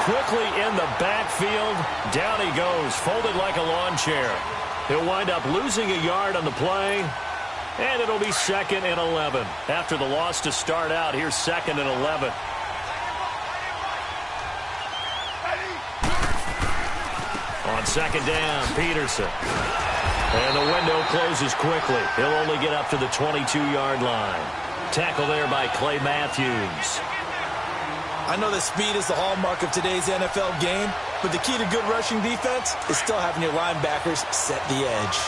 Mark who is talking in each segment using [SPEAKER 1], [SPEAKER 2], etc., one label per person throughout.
[SPEAKER 1] quickly in the backfield. Down he goes, folded like a lawn chair. He'll wind up losing a yard on the play, and it'll be 2nd and 11. After the loss to start out, here's 2nd and 11. On 2nd down, Peterson. And the window closes quickly. He'll only get up to the 22-yard line. Tackle there by Clay Matthews.
[SPEAKER 2] I know that speed is the hallmark of today's NFL game, but the key to good rushing defense is still having your linebackers set the edge.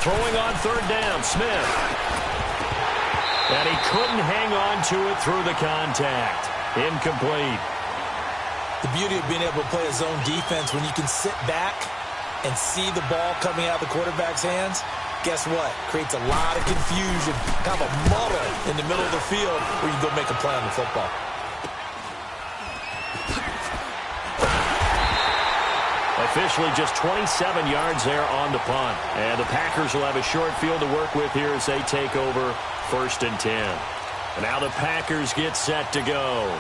[SPEAKER 1] Throwing on 3rd down, Smith. And he couldn't hang on to it through the contact. Incomplete.
[SPEAKER 2] The beauty of being able to play a zone defense when you can sit back and see the ball coming out of the quarterback's hands, guess what? Creates a lot of confusion, kind of a muddle in the middle of the field where you go make a play on the football.
[SPEAKER 1] Officially just 27 yards there on the punt. And the Packers will have a short field to work with here as they take over 1st and 10. And now the Packers get set to go.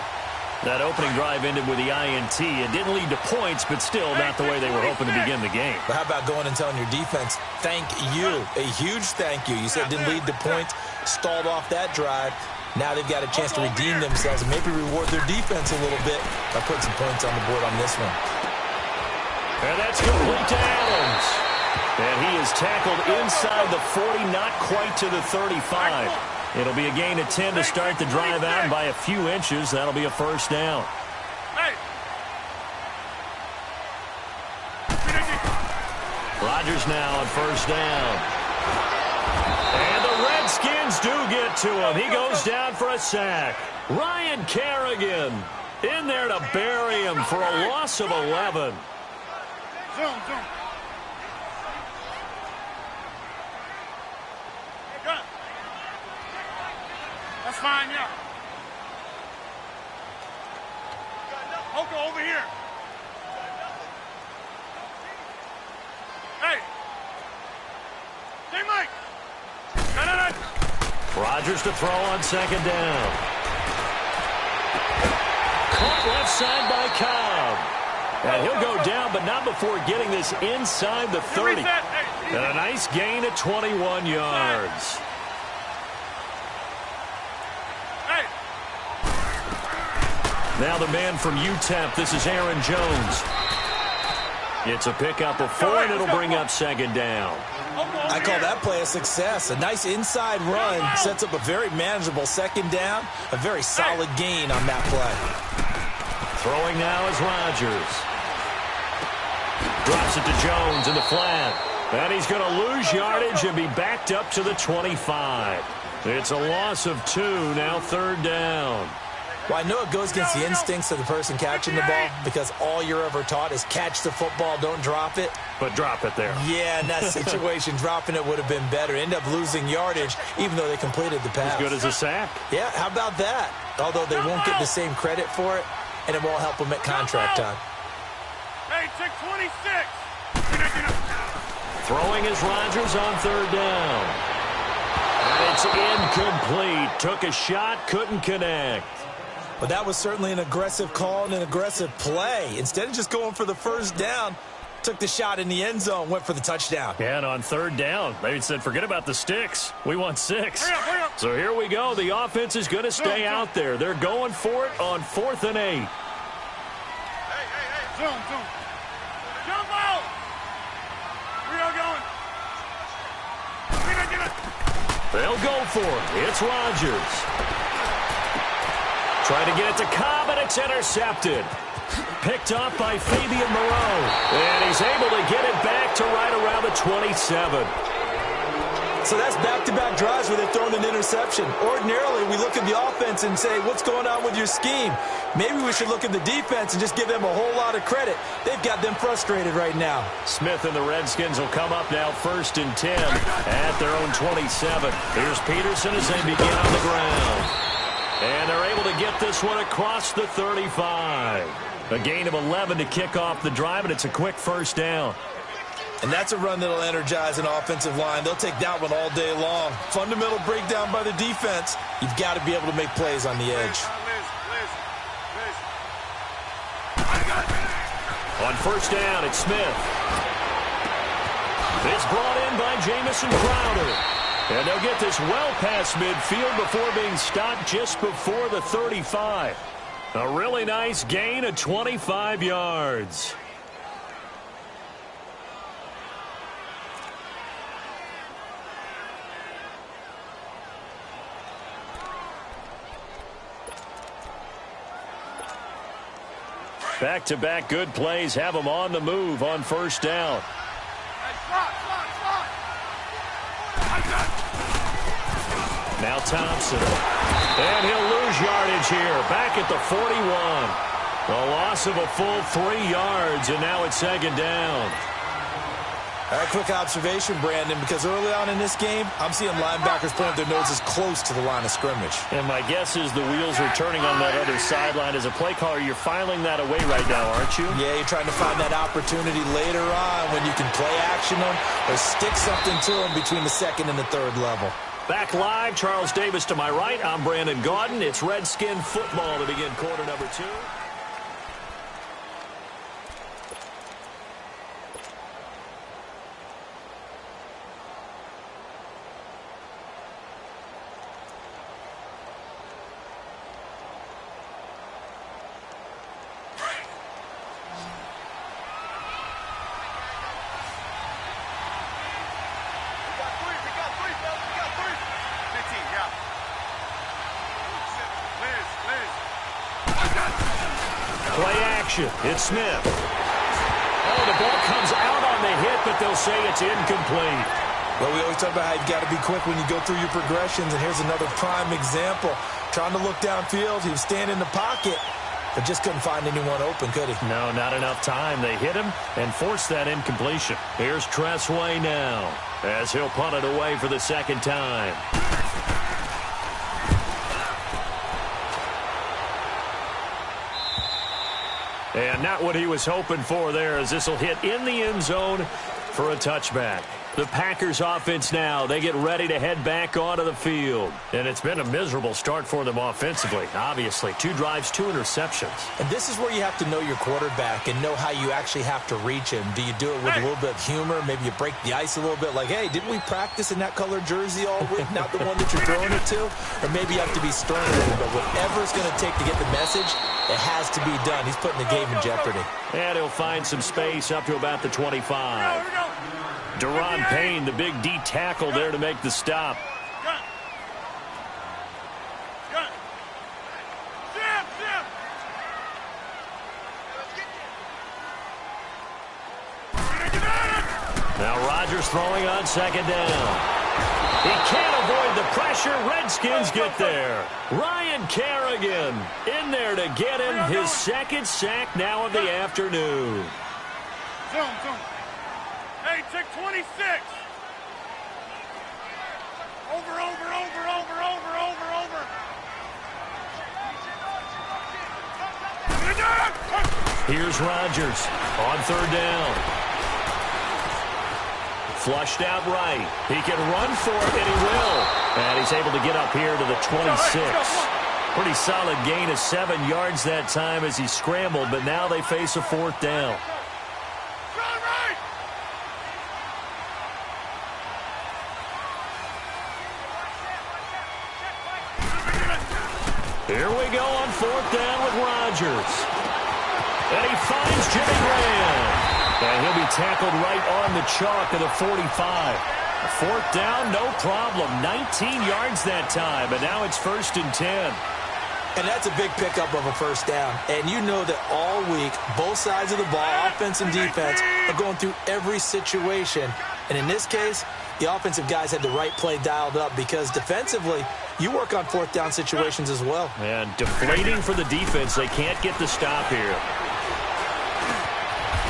[SPEAKER 1] That opening drive ended with the INT. It didn't lead to points, but still not the way they were hoping to begin the game.
[SPEAKER 2] But how about going and telling your defense, thank you, a huge thank you. You said it didn't lead to points, stalled off that drive. Now they've got a chance to redeem themselves and maybe reward their defense a little bit by putting some points on the board on this one.
[SPEAKER 1] And that's complete to Adams. And he is tackled inside the 40, not quite to the 35. It'll be a gain of 10 to start the drive out, and by a few inches, that'll be a 1st down. Rodgers now on 1st down. And the Redskins do get to him. He goes down for a sack. Ryan Kerrigan in there to bury him for a loss of 11.
[SPEAKER 3] Zoom. That's fine, yeah. Hoka, over here. Hey. Hey, Mike. No.
[SPEAKER 1] Rodgers to throw on 2nd down. Caught left side by Cobb. And he'll go down, but not before getting this inside the 30. And a nice gain of 21 yards. Now the man from UTEP, this is Aaron Jones. It's a pickup of 4, and it'll bring up 2nd down.
[SPEAKER 2] I call that play a success. A nice inside run sets up a very manageable 2nd down. A very solid gain on that play.
[SPEAKER 1] Throwing now is Rodgers. Drops it to Jones in the flat. And he's going to lose yardage and be backed up to the 25. It's a loss of 2, now 3rd down.
[SPEAKER 2] Well, I know it goes against the instincts of the person catching the ball because all you're ever taught is catch the football, don't drop it.
[SPEAKER 1] But drop it there.
[SPEAKER 2] Yeah, in that situation, dropping it would have been better. End up losing yardage, even though they completed the pass.
[SPEAKER 1] As good as a sack.
[SPEAKER 2] Yeah, how about that? Although they won't get the same credit for it, and it won't help them at contract time.
[SPEAKER 3] Hey, check 26.
[SPEAKER 1] Throwing is Rodgers on 3rd down. And it's incomplete. Took a shot, couldn't connect.
[SPEAKER 2] But that was certainly an aggressive call and an aggressive play. Instead of just going for the 1st down, took the shot in the end zone, went for the touchdown.
[SPEAKER 1] Yeah, and on 3rd down, they said, forget about the sticks. We want 6.
[SPEAKER 3] Hurry up.
[SPEAKER 1] So here we go. The offense is going to stay out there. They're going for it on 4th and 8.
[SPEAKER 3] Hey. Zoom. Jump out. We are going.
[SPEAKER 1] They'll go for it. It's Rodgers. Trying to get it to Cobb, and it's intercepted. Picked off by Fabian Moreau. And he's able to get it back to right around the 27.
[SPEAKER 2] So that's back-to-back drives where they've thrown an interception. Ordinarily, we look at the offense and say, what's going on with your scheme? Maybe we should look at the defense and just give them a whole lot of credit. They've got them frustrated right now.
[SPEAKER 1] Smith and the Redskins will come up now 1st and 10 at their own 27. Here's Peterson as they begin on the ground. And they're able to get this one across the 35. A gain of 11 to kick off the drive, and it's a quick 1st down.
[SPEAKER 2] And that's a run that'll energize an offensive line. They'll take that one all day long. Fundamental breakdown by the defense. You've got to be able to make plays on the edge.
[SPEAKER 1] On first down, it's Smith. It's brought in by Jamison Crowder. And they'll get this well past midfield before being stopped just before the 35. A really nice gain of 25 yards. Back-to-back good plays have them on the move on first down. Now Thompson. And he'll lose yardage here. Back at the 41. A loss of a full 3 yards, and now it's second down.
[SPEAKER 2] All right, quick observation, Brandon, because early on in this game, I'm seeing linebackers putting their noses close to the line of scrimmage.
[SPEAKER 1] And my guess is the wheels are turning on that other sideline. As a play caller, you're filing that away right now, aren't you?
[SPEAKER 2] Yeah, you're trying to find that opportunity later on when you can play action them or stick something to them between the second and the third level.
[SPEAKER 1] Back live, Charles Davis to my right. I'm Brandon Gaudin. It's Redskin football to begin quarter number 2. Play action. It's Smith. Oh, the ball comes out on the hit, but they'll say it's incomplete.
[SPEAKER 2] Well, we always talk about how you've got to be quick when you go through your progressions, and here's another prime example. Trying to look downfield, he was standing in the pocket, but just couldn't find anyone open, could he?
[SPEAKER 1] No, not enough time. They hit him and forced that incompletion. Here's Tressway now as he'll punt it away for the second time. And not what he was hoping for there, as this will hit in the end zone for a touchback. The Packers offense now, they get ready to head back onto the field. And it's been a miserable start for them offensively, obviously. 2 drives, 2 interceptions.
[SPEAKER 2] And this is where you have to know your quarterback and know how you actually have to reach him. Do you do it with a little bit of humor? Maybe you break the ice a little bit like, hey, didn't we practice in that color jersey all week, not the one that you're throwing it to? Or maybe you have to be stern with him, but whatever it's going to take to get the message, it has to be done. He's putting the game in jeopardy.
[SPEAKER 1] And he'll find some space up to about the 25. Deron Payne, the big D tackle there to make the stop. Now Rodgers throwing on second down. He can't avoid the pressure. Redskins get there. Ryan Kerrigan in there to get him his second sack now of the afternoon.
[SPEAKER 3] Zoom. Hey, check 26. Over.
[SPEAKER 1] Here's Rodgers on third down. Flushed out right. He can run for it, and he will. And he's able to get up here to the 26. Pretty solid gain of 7 yards that time as he scrambled, but now they face a fourth down. Here we go on fourth down with Rodgers. And he finds Jimmy Graham. And he'll be tackled right on the chalk of the 45. A fourth down, no problem. 19 yards that time, but now it's 1st and 10.
[SPEAKER 2] And that's a big pickup of a first down. And you know that all week, both sides of the ball, offense and defense, are going through every situation. And in this case, the offensive guys had the right play dialed up because defensively, you work on fourth down situations as well.
[SPEAKER 1] And deflating for the defense. They can't get the stop here.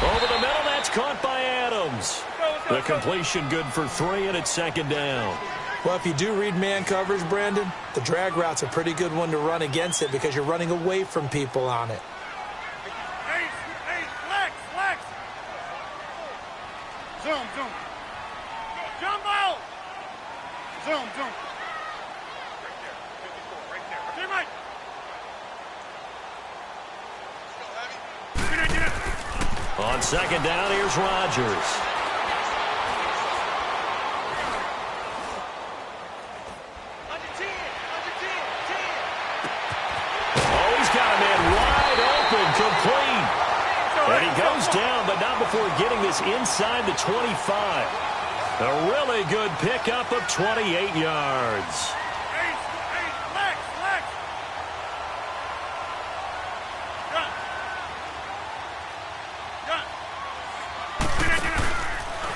[SPEAKER 1] Over the middle, that's caught by Adams. The completion good for 3, and it's second down.
[SPEAKER 2] Well, if you do read man coverage, Brandon, the drag route's a pretty good one to run against it because you're running away from people on it.
[SPEAKER 3] Hey, flex. Zoom.
[SPEAKER 1] On second down, here's Rodgers. Oh, he's got a man wide open, complete. And he goes down, but not before getting this inside the 25. A really good pickup of 28 yards.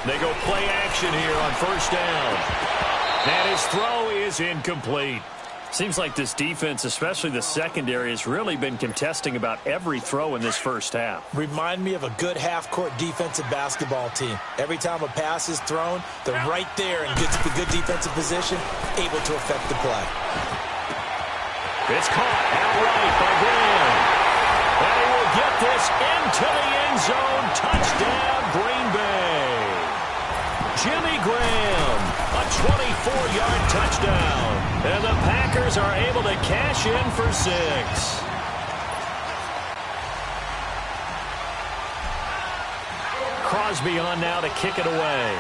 [SPEAKER 1] They go play action here on first down. And his throw is incomplete. Seems like this defense, especially the secondary, has really been contesting about every throw in this first half.
[SPEAKER 2] Remind me of a good half-court defensive basketball team. Every time a pass is thrown, they're right there in good defensive position, able to affect the play.
[SPEAKER 1] It's caught outright by Graham. And he will get this into the end zone. Touchdown, Green Bay. Jimmy Graham, a 24-yard touchdown. And the Packers are able to cash in for 6. Crosby on now to kick it away.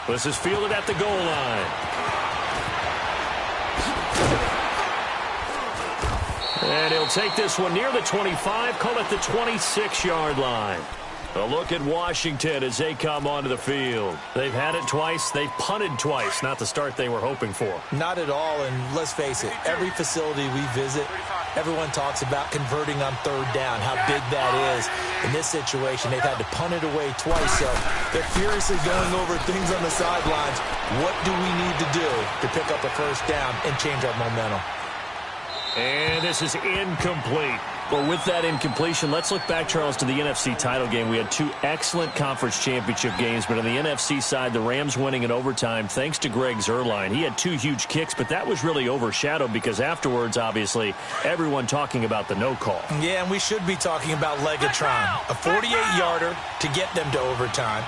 [SPEAKER 1] This is fielded at the goal line. And he'll take this one near the 25, call it the 26-yard line. A look at Washington as they come onto the field. They've had it twice. They've punted twice. Not the start they were hoping for.
[SPEAKER 2] Not at all, and let's face it, every facility we visit, everyone talks about converting on third down, how big that is. In this situation, they've had to punt it away twice, so they're furiously going over things on the sidelines. What do we need to do to pick up a first down and change our momentum?
[SPEAKER 1] And this is incomplete. Well, with that incompletion, let's look back, Charles, to the NFC title game. We had 2 excellent conference championship games, but on the NFC side, the Rams winning in overtime thanks to Greg Zuerlein. He had 2 huge kicks, but that was really overshadowed because afterwards, obviously, everyone talking about the no call.
[SPEAKER 2] Yeah, and we should be talking about Legatron. A 48-yarder to get them to overtime.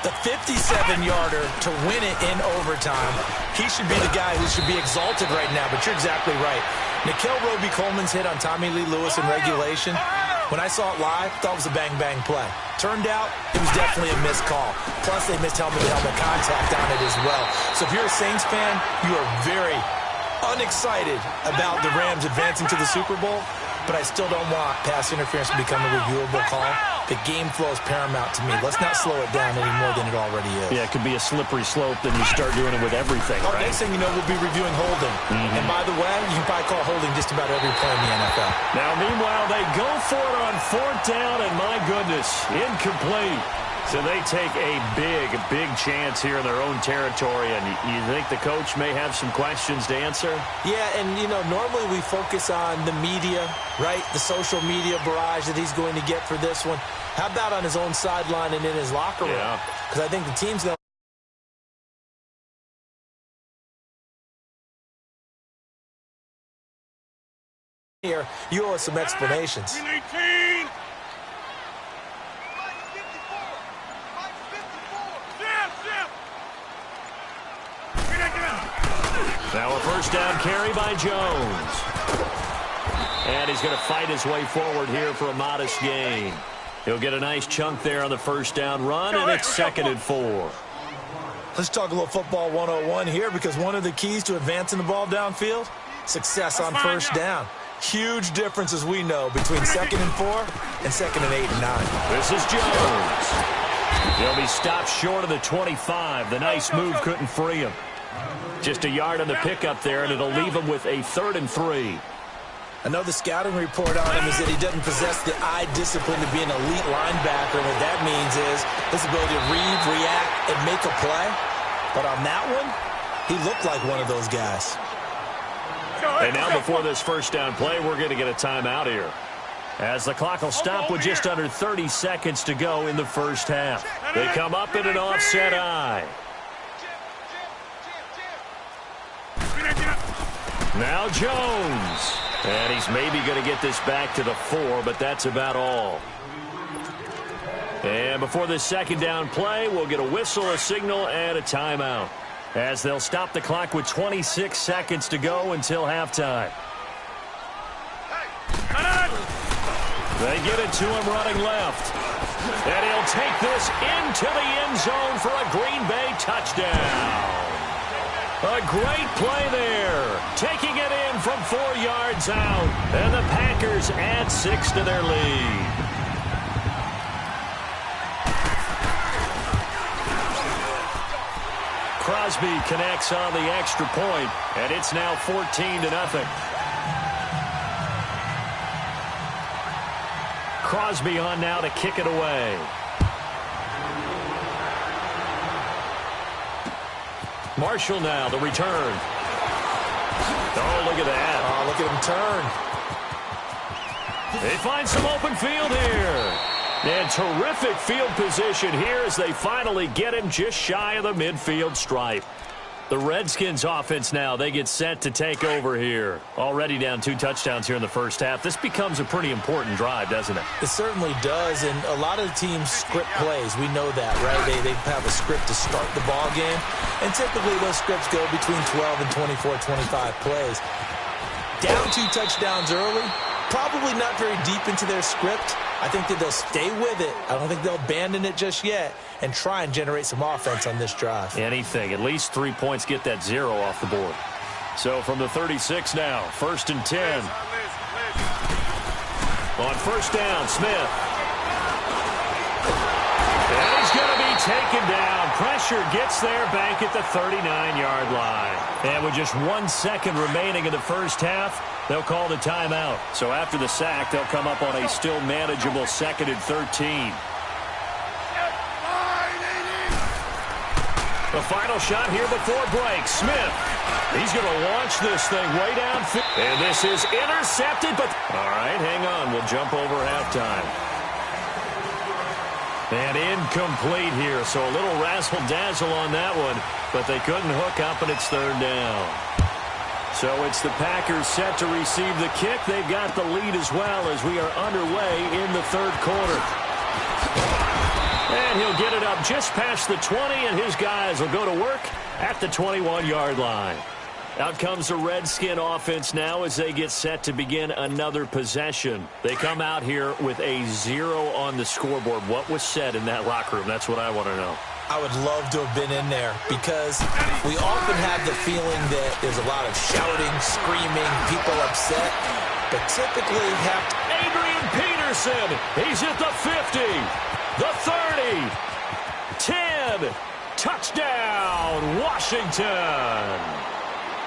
[SPEAKER 2] The 57-yarder to win it in overtime. He should be the guy who should be exalted right now, but you're exactly right. Nikhil Roby-Coleman's hit on Tommy Lee Lewis in regulation. When I saw it live, I thought it was a bang-bang play. Turned out, it was definitely a missed call. Plus, they missed helmet-to-helmet contact on it as well. So if you're a Saints fan, you are very unexcited about the Rams advancing to the Super Bowl, but I still don't want pass interference to become a reviewable call. The game flow is paramount to me. Let's not slow it down any more than it already is.
[SPEAKER 1] Yeah, it could be a slippery slope, then you start doing it with everything, right?
[SPEAKER 2] Next thing you know, we'll be reviewing holding. And by the way, you can probably call holding just about every play in the NFL.
[SPEAKER 1] Now, meanwhile, they go for it on fourth down, and my goodness, incomplete. So they take a big chance here in their own territory, and you think the coach may have some questions to answer?
[SPEAKER 2] Yeah, and, you know, normally we focus on the media, right? The social media barrage that he's going to get for this one. How about on his own sideline and in his locker room?
[SPEAKER 1] Yeah.
[SPEAKER 2] Because I think the team's going to here, you owe us some explanations.
[SPEAKER 1] Now a first down carry by Jones. And he's going to fight his way forward here for a modest gain. He'll get a nice chunk there on the first down run, and it's 2nd and 4.
[SPEAKER 2] Let's talk a little football 101 here, because one of the keys to advancing the ball downfield, success on first down. Huge difference, as we know, between 2nd and 4 and 2nd and 8 and 9.
[SPEAKER 1] This is Jones. He'll be stopped short of the 25. The nice move couldn't free him. Just a yard on the pickup there, and it'll leave him with a 3rd and 3.
[SPEAKER 2] I know the scouting report on him is that he doesn't possess the eye discipline to be an elite linebacker. What that means is his ability to read, react, and make a play. But on that one, he looked like one of those guys.
[SPEAKER 1] And now before this first down play, we're going to get a timeout here, as the clock will stop with just under 30 seconds to go in the first half. They come up in an offset eye. Now Jones. And he's maybe going to get this back to the 4, but that's about all. And before this second down play, we'll get a whistle, a signal, and a timeout, as they'll stop the clock with 26 seconds to go until halftime. They get it to him running left. And he'll take this into the end zone for a Green Bay touchdown. A great play there. Taking it in from 4 yards out. And the Packers add 6 to their lead. Crosby connects on the extra point, and it's now 14-0. Crosby on now to kick it away. Marshall now, the return. Oh, look at that.
[SPEAKER 2] Oh, look at him turn.
[SPEAKER 1] They find some open field here. And terrific field position here as they finally get him just shy of the midfield stripe. The Redskins offense now, they get set to take over here. Already down 2 touchdowns here in the first half. This becomes a pretty important drive, doesn't it?
[SPEAKER 2] It certainly does, and a lot of the teams script plays. We know that, right? They have a script to start the ball game, and typically those scripts go between 12 and 24, 25 plays. Down 2 touchdowns early, probably not very deep into their script. I think that they'll stay with it. I don't think they'll abandon it just yet and try and generate some offense on this drive.
[SPEAKER 1] Anything. At least 3 points, get that 0 off the board. So from the 36 now, 1st and 10. On 1st down, Smith. And he's going to be taken down. Pressure gets there back at the 39-yard line. And with just 1 second remaining in the first half, they'll call the timeout. So after the sack, they'll come up on a still manageable 2nd and 13. The final shot here before break. Smith. He's going to launch this thing way downfield. And this is intercepted, but... All right, hang on. We'll jump over halftime. And incomplete here, so a little razzle-dazzle on that one, but they couldn't hook up, and it's 3rd down. So it's the Packers set to receive the kick. They've got the lead as well as we are underway in the 3rd quarter. And he'll get it up just past the 20, and his guys will go to work at the 21-yard line. Out comes the Redskin offense now as they get set to begin another possession. They come out here with a 0 on the scoreboard. What was said in that locker room? That's what I want to know.
[SPEAKER 2] I would love to have been in there because we often have the feeling that there's a lot of shouting, screaming, people upset, but typically
[SPEAKER 1] Adrian Peterson, he's at the 50, the 30, 10, touchdown, Washington.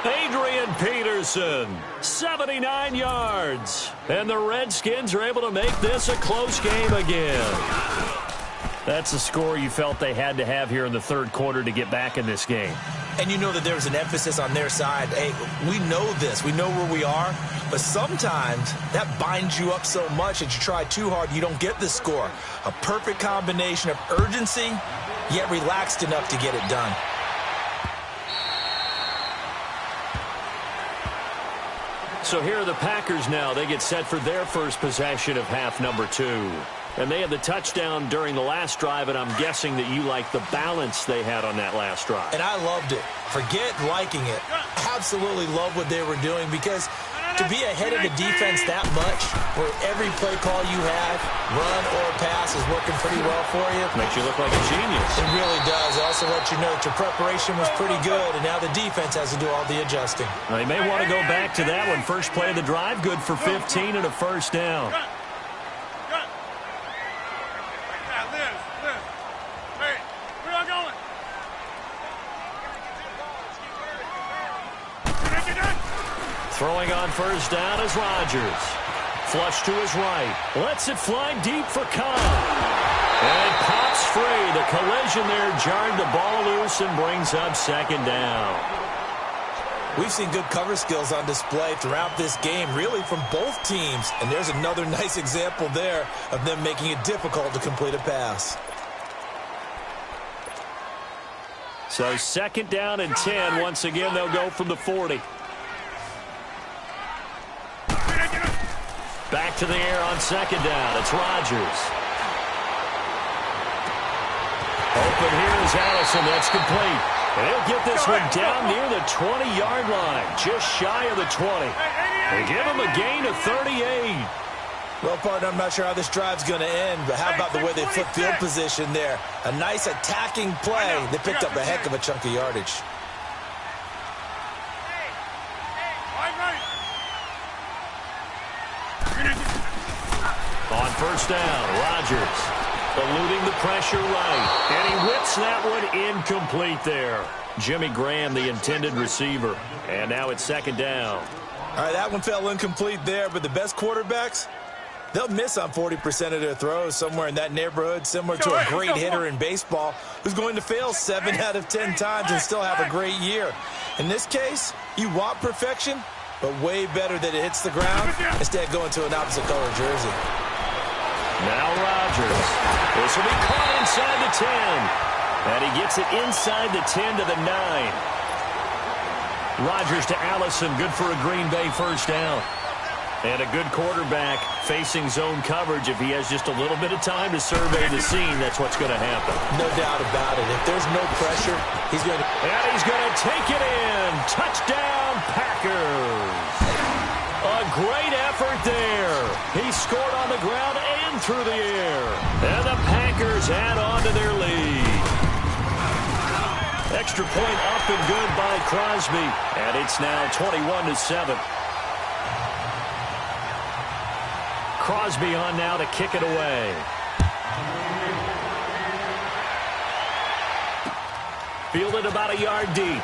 [SPEAKER 1] Adrian Peterson, 79 yards. And the Redskins are able to make this a close game again. That's a score you felt they had to have here in the 3rd quarter to get back in this game.
[SPEAKER 2] And you know that there was an emphasis on their side. Hey, we know this. We know where we are. But sometimes that binds you up so much that you try too hard, you don't get the score. A perfect combination of urgency, yet relaxed enough to get it done.
[SPEAKER 1] So here are the Packers now. They get set for their first possession of half number 2. And they had the touchdown during the last drive, and I'm guessing that you like the balance they had on that last drive.
[SPEAKER 2] And I loved it. Forget liking it. Absolutely love what they were doing because to be ahead of the defense that much, where every play call you have, run or pass, is working pretty well for you.
[SPEAKER 1] Makes you look like a genius.
[SPEAKER 2] It really does. It also lets you know that your preparation was pretty good, and now the defense has to do all the adjusting.
[SPEAKER 1] Now, you may want to go back to that one. First play of the drive, good for 15 and a 1st down. Throwing on 1st down is Rodgers. Flush to his right. Lets it fly deep for Cobb. And it pops free. The collision there jarred the ball loose and brings up 2nd down.
[SPEAKER 2] We've seen good cover skills on display throughout this game, really from both teams. And there's another nice example there of them making it difficult to complete a pass.
[SPEAKER 1] So 2nd down and 10. Once again, they'll go from the 40. Back to the air on 2nd down. It's Rodgers. Open here is Allison. That's complete. And he'll get this one down near the 20-yard line, just shy of the 20. They give him a gain of 38.
[SPEAKER 2] Well, partner, I'm not sure how this drive's going to end, but how about the way they flip field position there? A nice attacking play. They picked up a heck of a chunk of yardage.
[SPEAKER 1] On first down, Rodgers eluding the pressure right, and he whips that one incomplete there. Jimmy Graham, the intended receiver, and now it's second down.
[SPEAKER 2] All right, that one fell incomplete there, but the best quarterbacks, they'll miss on 40% of their throws, somewhere in that neighborhood, similar to a great hitter in baseball who's going to fail 7 out of 10 times and still have a great year. In this case, you want perfection, but way better that it hits the ground instead of going to an opposite color jersey.
[SPEAKER 1] Now Rodgers. This will be caught inside the 10. And he gets it inside the 10 to the 9. Rodgers to Allison, good for a Green Bay first down. And a good quarterback facing zone coverage. If he has just a little bit of time to survey the scene, that's what's going to happen.
[SPEAKER 2] No doubt about it. If there's no pressure, he's going to...
[SPEAKER 1] And he's going to take it in. Touchdown, Packers. A great effort there. He scored on the ground and through the air. And the Packers add on to their lead. Extra point up and good by Crosby. And it's now 21-7. Crosby on now to kick it away. Fielded about a yard deep.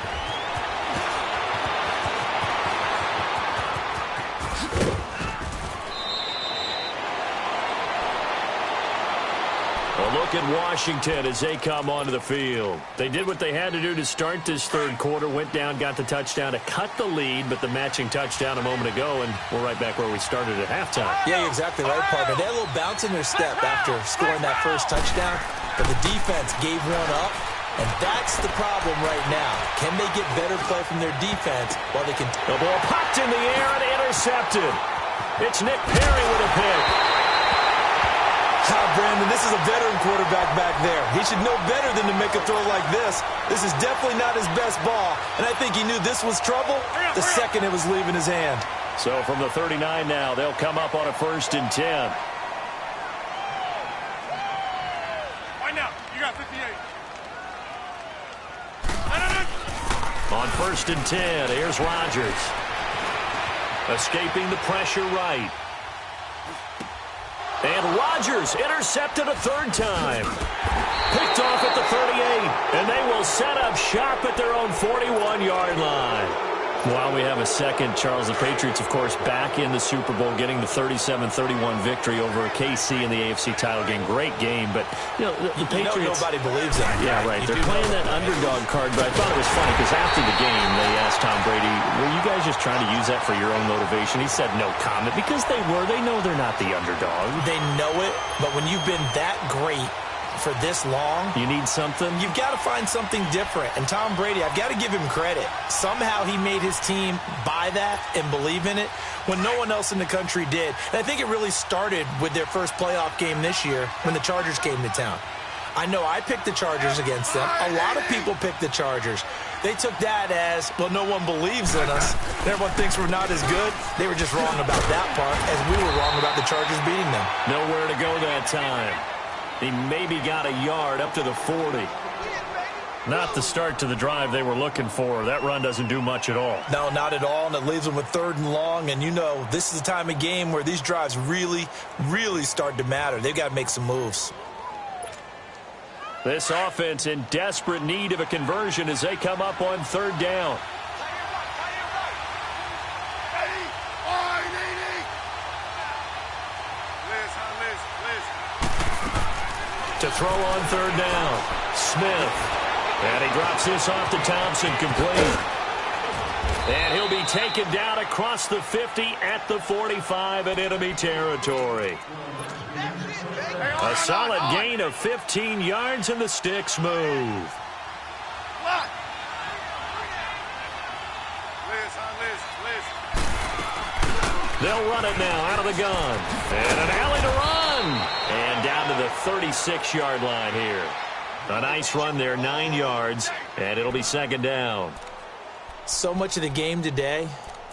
[SPEAKER 1] A look at Washington as they come onto the field. They did what they had to do to start this third quarter, went down, got the touchdown to cut the lead, but the matching touchdown a moment ago, and we're right back where we started at halftime.
[SPEAKER 2] Yeah, you're exactly right, partner. They had a little bounce in their step after scoring that first touchdown, but the defense gave one up, and that's the problem right now. Can they get better play from their defense while they can...
[SPEAKER 1] The ball popped in the air and intercepted. It's Nick Perry with a pick.
[SPEAKER 2] Brandon, this is a veteran quarterback back there. He should know better than to make a throw like this. This is definitely not his best ball, and I think he knew this was trouble the second it was leaving his hand.
[SPEAKER 1] So from the 39 now, they'll come up on a 1st and 10.
[SPEAKER 3] Right now, you got 58.
[SPEAKER 1] On 1st and 10, here's Rodgers. Escaping the pressure right. And Rodgers intercepted a third time. Picked off at the 38, and they will set up shop at their own 41-yard line. While we have a second, Charles, the Patriots, of course, back in the Super Bowl, getting the 37-31 victory over KC in the AFC title game. Great game, but, you know, the Patriots...
[SPEAKER 2] nobody believes that.
[SPEAKER 1] Yeah, right. They're playing that underdog card, but I thought it was funny because after the game, they asked Tom Brady, were you guys just trying to use that for your own motivation? He said no comment because they were. They know they're not the underdog.
[SPEAKER 2] They know it, but when you've been that great for this long,
[SPEAKER 1] you need something.
[SPEAKER 2] You've got to find something different. And Tom Brady, I've got to give him credit. Somehow he made his team buy that and believe in it when no one else in the country did. And I think it really started with their first playoff game this year when the Chargers came to town. I know I picked the Chargers against them. A lot of people picked the Chargers. They took that as, well, no one believes in us. And everyone thinks we're not as good. They were just wrong about that part, as we were wrong about the Chargers beating them.
[SPEAKER 1] Nowhere to go that time. He maybe got a yard up to the 40. Not the start to the drive they were looking for. That run doesn't do much at all.
[SPEAKER 2] No, not at all, and it leaves them with 3rd and long. And you know, this is the time of game where these drives really, really start to matter. They've got to make some moves.
[SPEAKER 1] This offense in desperate need of a conversion as they come up on 3rd down. To throw on 3rd down, Smith. And he drops this off to Thompson, complete. And he'll be taken down across the 50 at the 45 in enemy territory. A solid gain of 15 yards, and the sticks move. They'll run it now out of the gun. And an alley to run. And down to the 36-yard line here. A nice run there, 9 yards, and it'll be 2nd down.
[SPEAKER 2] So much of the game today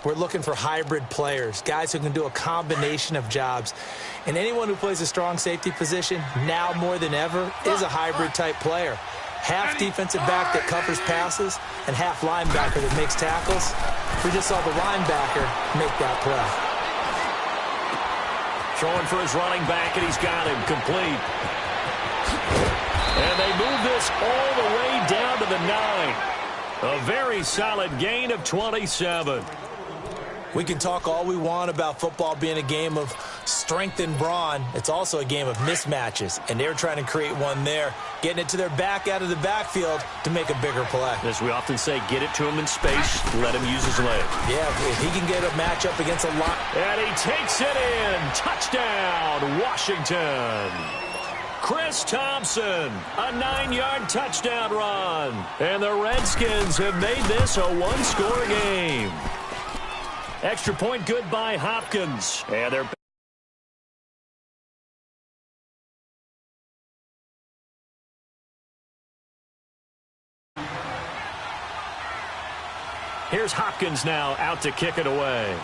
[SPEAKER 2] We're looking for hybrid players, guys who can do a combination of jobs. And anyone who plays a strong safety position, now more than ever, is a hybrid-type player. Half defensive back that covers passes and half linebacker that makes tackles. We just saw the linebacker make that play.
[SPEAKER 1] Throwing for his running back, and he's got him complete. And they move this all the way down to the 9. A very solid gain of 27.
[SPEAKER 2] We can talk all we want about football being a game of strength and brawn. It's also a game of mismatches, and they're trying to create one there, getting it to their back out of the backfield to make a bigger play.
[SPEAKER 1] As we often say, get it to him in space, let him use his leg.
[SPEAKER 2] Yeah, if he can get a matchup against a line.
[SPEAKER 1] And he takes it in. Touchdown, Washington. Chris Thompson, a 9-yard touchdown run. And the Redskins have made this a one-score game. Extra point good by Hopkins. And they're here's Hopkins now out to kick it away.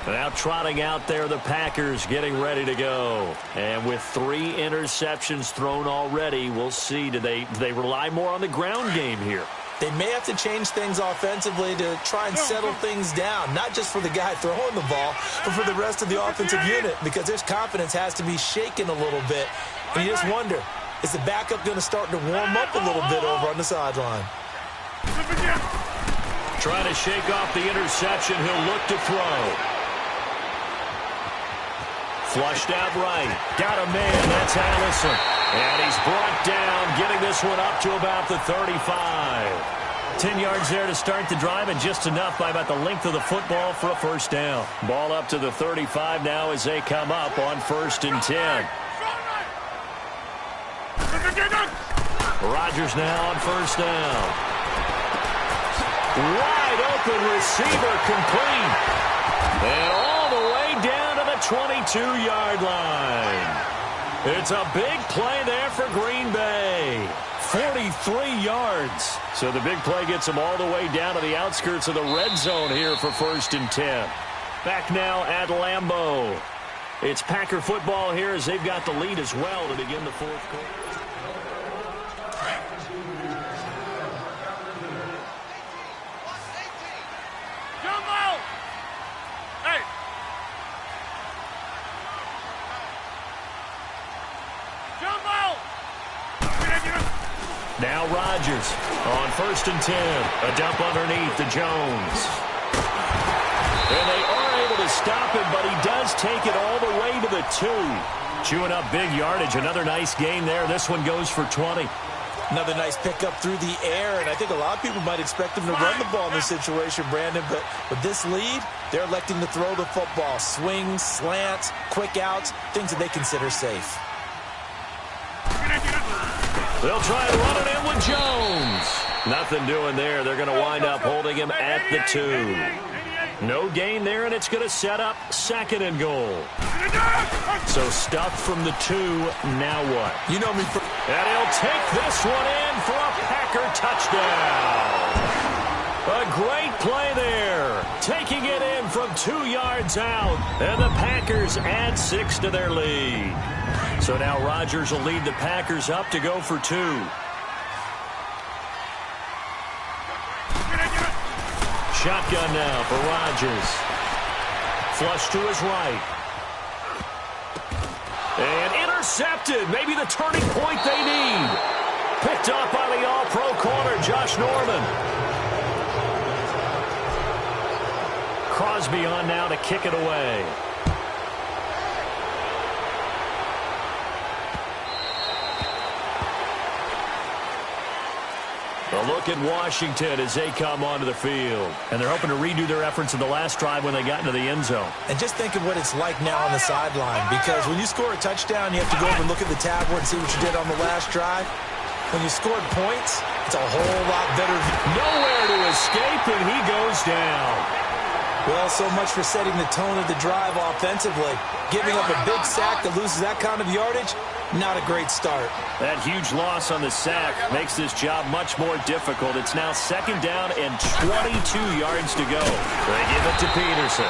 [SPEAKER 1] Now trotting out there, the Packers getting ready to go. And with 3 interceptions thrown already, we'll see. Do they rely more on the ground game here?
[SPEAKER 2] They may have to change things offensively to try and settle things down, not just for the guy throwing the ball, but for the rest of the offensive unit, because their confidence has to be shaken a little bit. And you just wonder, is the backup going to start to warm up a little bit over on the sideline?
[SPEAKER 1] Trying to shake off the interception. He'll look to throw. Flushed out right. Got a man. That's Allison. And he's brought down, getting this one up to about the 35. 10 yards there to start the drive, and just enough by about the length of the football for a first down. Ball up to the 35 now as they come up on 1st and 10. Rodgers now on 1st down. Wide open receiver complete. And all the way down to the 22-yard line. It's a big play there for Green Bay. 43 yards. So the big play gets them all the way down to the outskirts of the red zone here for 1st and 10. Back now at Lambeau. It's Packer football here as they've got the lead as well to begin the 4th quarter. Now Rodgers on 1st and 10. A dump underneath to Jones. And they are able to stop him, but he does take it all the way to the 2. Chewing up big yardage. Another nice gain there. This one goes for 20.
[SPEAKER 2] Another nice pickup through the air, and I think a lot of people might expect him to run the ball in this situation, Brandon, but with this lead, they're electing to throw the football. Swings, slants, quick outs, things that they consider safe.
[SPEAKER 1] They'll try and run it in with Jones. Nothing doing there. They're going to wind up holding him at the 2. No gain there, and it's going to set up 2nd and goal. So stuffed from the 2. Now what?
[SPEAKER 2] You know me.
[SPEAKER 1] And he'll take this one in for a Packer touchdown. A great play there. Taking it in from 2 yards out. And the Packers add 6 to their lead. So now Rodgers will lead the Packers up to go for 2. Shotgun now for Rodgers. Flush to his right. And intercepted. Maybe the turning point they need. Picked up by the all-pro corner, Josh Norman. Crosby on now to kick it away. A look at Washington as they come onto the field. And they're hoping to redo their efforts in the last drive when they got into the end zone.
[SPEAKER 2] And just think of what it's like now on the sideline, because when you score a touchdown, you have to go over and look at the tablet and see what you did on the last drive. When you scored points, it's a whole lot better.
[SPEAKER 1] Nowhere to escape, and he goes down.
[SPEAKER 2] Well, so much for setting the tone of the drive offensively. Giving up a big sack that loses that kind of yardage, Not a great start.
[SPEAKER 1] That huge loss on the sack makes this job much more difficult. It's now 2nd down and 22 yards to go. They give it to Peterson.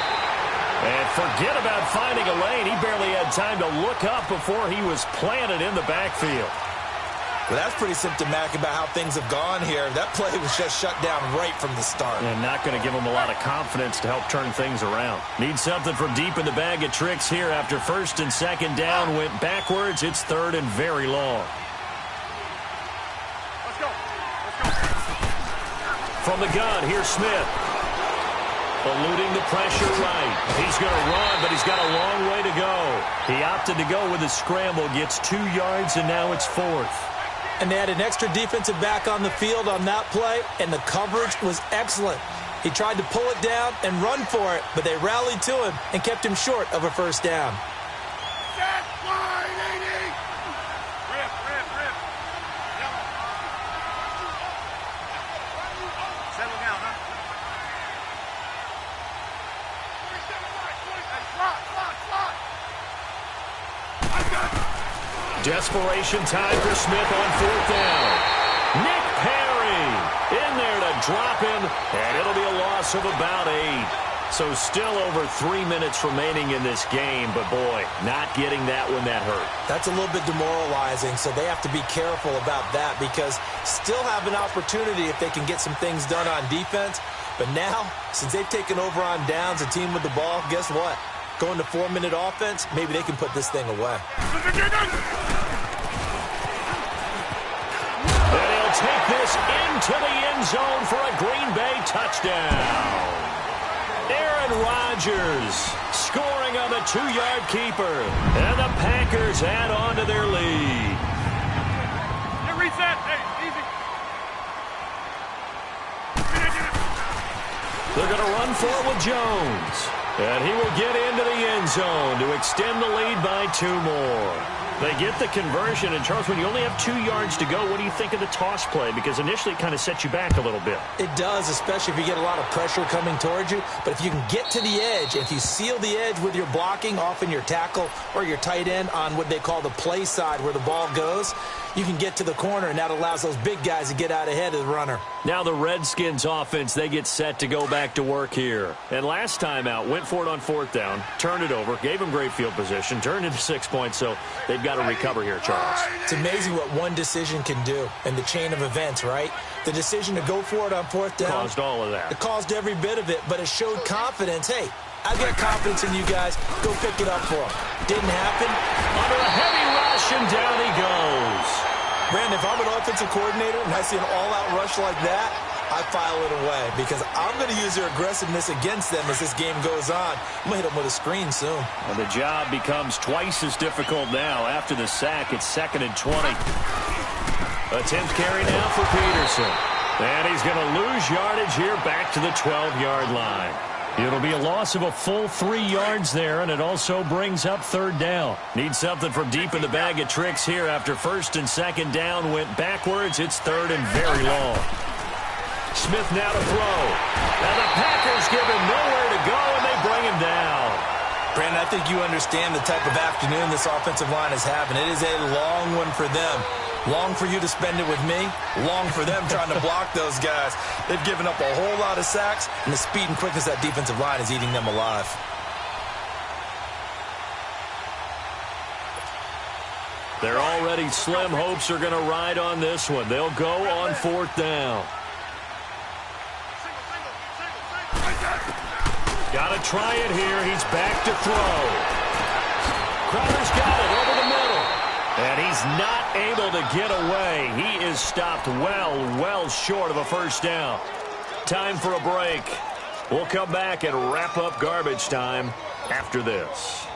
[SPEAKER 1] And forget about finding a lane. He barely had time to look up before he was planted in the backfield.
[SPEAKER 2] Well, that's pretty symptomatic about how things have gone here. That play was just shut down right from the start.
[SPEAKER 1] And not going to give him a lot of confidence to help turn things around. Need something from deep in the bag of tricks here after 1st and 2nd down. Went backwards. It's 3rd and very long.
[SPEAKER 3] Let's go.
[SPEAKER 1] From the gun, here's Smith. Eluding the pressure right. He's going to run, but he's got a long way to go. He opted to go with a scramble, gets 2 yards, and now it's 4th.
[SPEAKER 2] And they had an extra defensive back on the field on that play, and the coverage was excellent. He tried to pull it down and run for it, but they rallied to him and kept him short of a 1st down.
[SPEAKER 3] Set, line, 80. Rip. Yep. Settle down, huh? 27 right, 20. Hey, slot. I got it.
[SPEAKER 1] Desperation time for Smith on 4th down. Nick Perry in there to drop him, and it'll be a loss of about 8. So still over 3 minutes remaining in this game, but boy, not getting that when that hurt.
[SPEAKER 2] That's a little bit demoralizing, so they have to be careful about that because still have an opportunity if they can get some things done on defense. But now, since they've taken over on downs, a team with the ball, guess what? Going to 4-minute offense, maybe they can put this thing away.
[SPEAKER 1] And he'll take this into the end zone for a Green Bay touchdown. Aaron Rodgers scoring on the 2-yard keeper. And the Packers add on to their lead.
[SPEAKER 3] Get reset. Hey, easy.
[SPEAKER 1] They're going to run for it with Jones. And he will get into the end zone to extend the lead by 2 more. They get the conversion. And, Charles, when you only have 2 yards to go, what do you think of the toss play? Because initially it kind of sets you back a little bit.
[SPEAKER 2] It does, especially if you get a lot of pressure coming towards you. But if you can get to the edge, if you seal the edge with your blocking, often your tackle or your tight end on what they call the play side where the ball goes, you can get to the corner, and that allows those big guys to get out ahead of the runner.
[SPEAKER 1] Now the Redskins offense, they get set to go back to work here. And last time out, went for it on 4th down, turned it over, gave them great field position, turned into 6 points, so they've got to recover here, Charles.
[SPEAKER 2] It's amazing what one decision can do in the chain of events, right? The decision to go for it on 4th down.
[SPEAKER 1] Caused all of that.
[SPEAKER 2] It caused every bit of it, but it showed confidence. Hey, I've got confidence in you guys. Go pick it up for them. Didn't happen.
[SPEAKER 1] Under a heavy rush, and down he goes.
[SPEAKER 2] Brandon, if I'm an offensive coordinator and I see an all-out rush like that, I file it away because I'm going to use their aggressiveness against them as this game goes on. I'm going to hit them with a screen soon.
[SPEAKER 1] And the job becomes twice as difficult now. After the sack, it's 2nd and 20. Attempt carry now for Peterson. And he's going to lose yardage here back to the 12-yard line. It'll be a loss of a full 3 yards there, and it also brings up 3rd down. Need something from deep in the bag of tricks here after 1st and 2nd down went backwards. It's 3rd and very long. Smith now to throw. And the Packers give him nowhere to go, and they bring him down.
[SPEAKER 2] Brandon, I think you understand the type of afternoon this offensive line is having. It is a long one for them. Long for you to spend it with me. Long for them trying to block those guys. They've given up a whole lot of sacks, and the speed and quickness of that defensive line is eating them alive.
[SPEAKER 1] They're already slim hopes are going to ride on this one. They'll go on 4th down. Got to try it here. He's back to throw. Crowder's got it over the middle. And he's not able to get away. He is stopped well short of a 1st down. Time for a break. We'll come back and wrap up garbage time after this.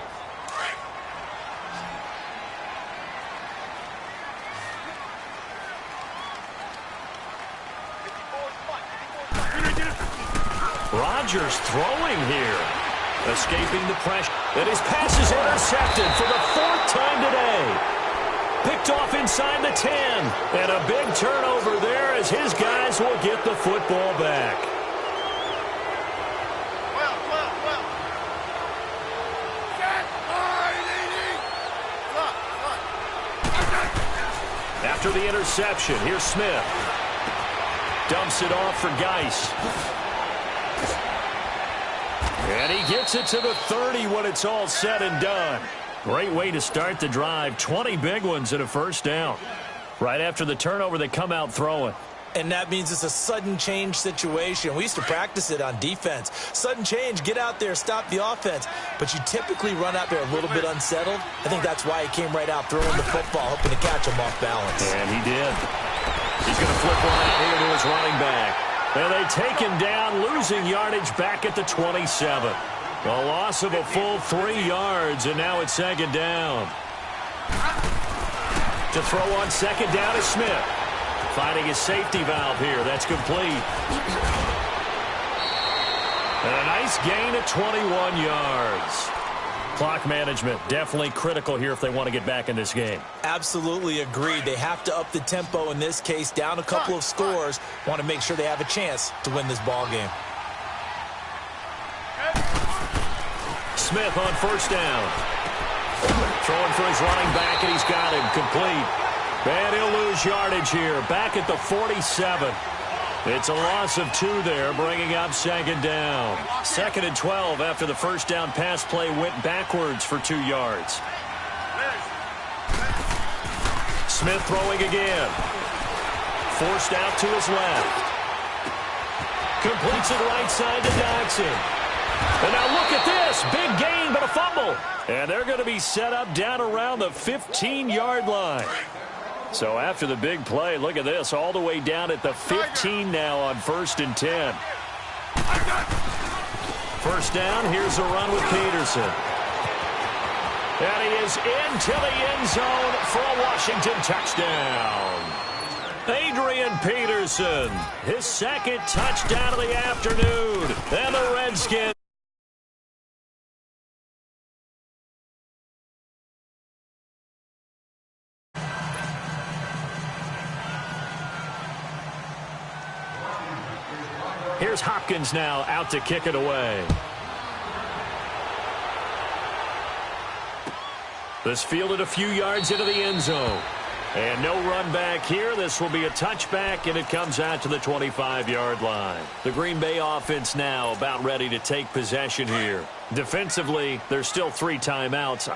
[SPEAKER 1] Rodgers throwing here. Escaping the pressure. And his pass is intercepted for the 4th time today. Picked off inside the 10. And a big turnover there as his guys will get the football back.
[SPEAKER 3] Well. Set, line, 80. Look.
[SPEAKER 1] After the interception, here's Smith. Dumps it off for Geis. And he gets it to the 30 when it's all said and done. Great way to start the drive. 20 big ones and a first down. Right after the turnover, they come out throwing.
[SPEAKER 2] And that means it's a sudden change situation. We used to practice it on defense. Sudden change, get out there, stop the offense. But you typically run out there a little bit unsettled. I think that's why he came right out throwing the football, hoping to catch him off balance.
[SPEAKER 1] And he did. He's going to flip one out here to his running back. And they take him down, losing yardage back at the 27. A loss of a full 3 yards, and now it's second down. To throw on second down is Smith. Finding his safety valve here. That's complete. And a nice gain of 21 yards. Clock management definitely critical here if they want to get back in this game.
[SPEAKER 2] Absolutely agreed. They have to up the tempo in this case, down a couple of scores. Want to make sure they have a chance to win this ball game.
[SPEAKER 1] Smith on first down. Throwing for his running back, and he's got him complete. And he'll lose yardage here, back at the 47. It's a loss of 2 there, bringing up second down. 2nd and 12 after the first down pass play went backwards for 2 yards. Smith throwing again. Forced out to his left. Completes it right side to Dodson. And now look at this. Big gain, but a fumble. And they're going to be set up down around the 15-yard line. So after the big play, look at this, all the way down at the 15 now on 1st and 10. First down, here's a run with Peterson. And he is into the end zone for a Washington touchdown. Adrian Peterson, his 2nd touchdown of the afternoon. And the Redskins. Here's Hopkins now out to kick it away. This fielded a few yards into the end zone. And no run back here. This will be a touchback, and it comes out to the 25-yard line. The Green Bay offense now about ready to take possession here. Defensively, there's still 3 timeouts.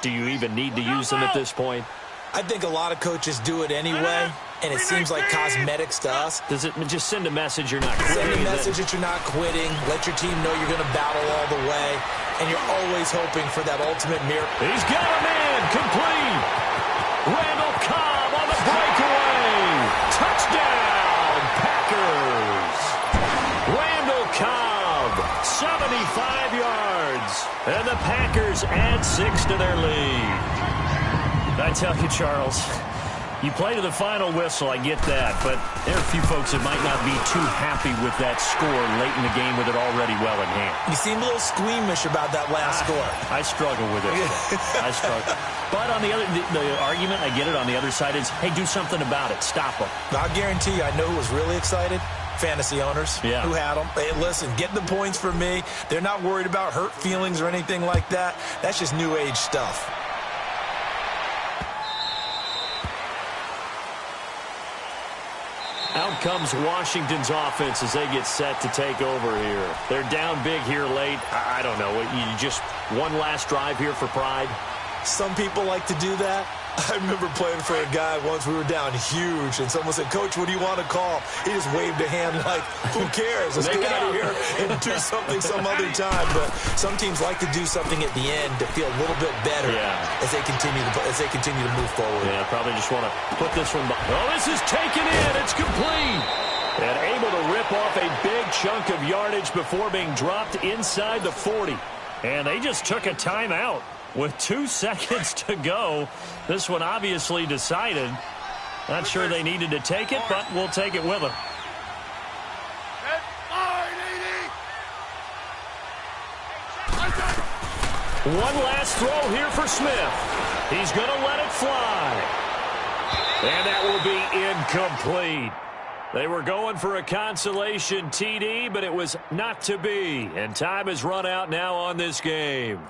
[SPEAKER 1] Do you even need to use them at this point?
[SPEAKER 2] I think a lot of coaches do it anyway, and it seems like cosmetics to us.
[SPEAKER 1] Does it just send a message you're not quitting?
[SPEAKER 2] Send a message that you're not quitting. Let your team know you're going to battle all the way, and you're always hoping for that ultimate miracle.
[SPEAKER 1] He's got a man complete. Randall Cobb on the breakaway. Touchdown, Packers. Randall Cobb, 75 yards. And the Packers add 6 to their lead. I tell you, Charles, you play to the final whistle, I get that, but there are a few folks that might not be too happy with that score late in the game with it already well in hand.
[SPEAKER 2] You seem a little squeamish about that last score.
[SPEAKER 1] I struggle with it. I struggle. But on the other, the argument, I get it, on the other side is, hey, do something about it. Stop them.
[SPEAKER 2] I'll guarantee you, I know who was really excited. Fantasy owners who had them. Hey, listen, get the points for me. They're not worried about hurt feelings or anything like that. That's just new age stuff.
[SPEAKER 1] Out comes Washington's offense as they get set to take over here. They're down big here late. I don't know. You just one last drive here for pride?
[SPEAKER 2] Some people like to do that. I remember playing for a guy once. We were down huge, and someone said, "Coach, what do you want to call?" He just waved a hand like, who cares? Let's get out of here and do something some other time. But some teams like to do something at the end to feel a little bit better as they continue to move forward.
[SPEAKER 1] Yeah, probably just want to put this one behind. Oh, this is taken in. It's complete. And able to rip off a big chunk of yardage before being dropped inside the 40. And they just took a timeout. With 2 seconds to go, this one obviously decided. Not sure they needed to take it, but we'll take it with them. One last throw here for Smith. He's going to let it fly. And that will be incomplete. They were going for a consolation TD, but it was not to be. And time has run out now on this game.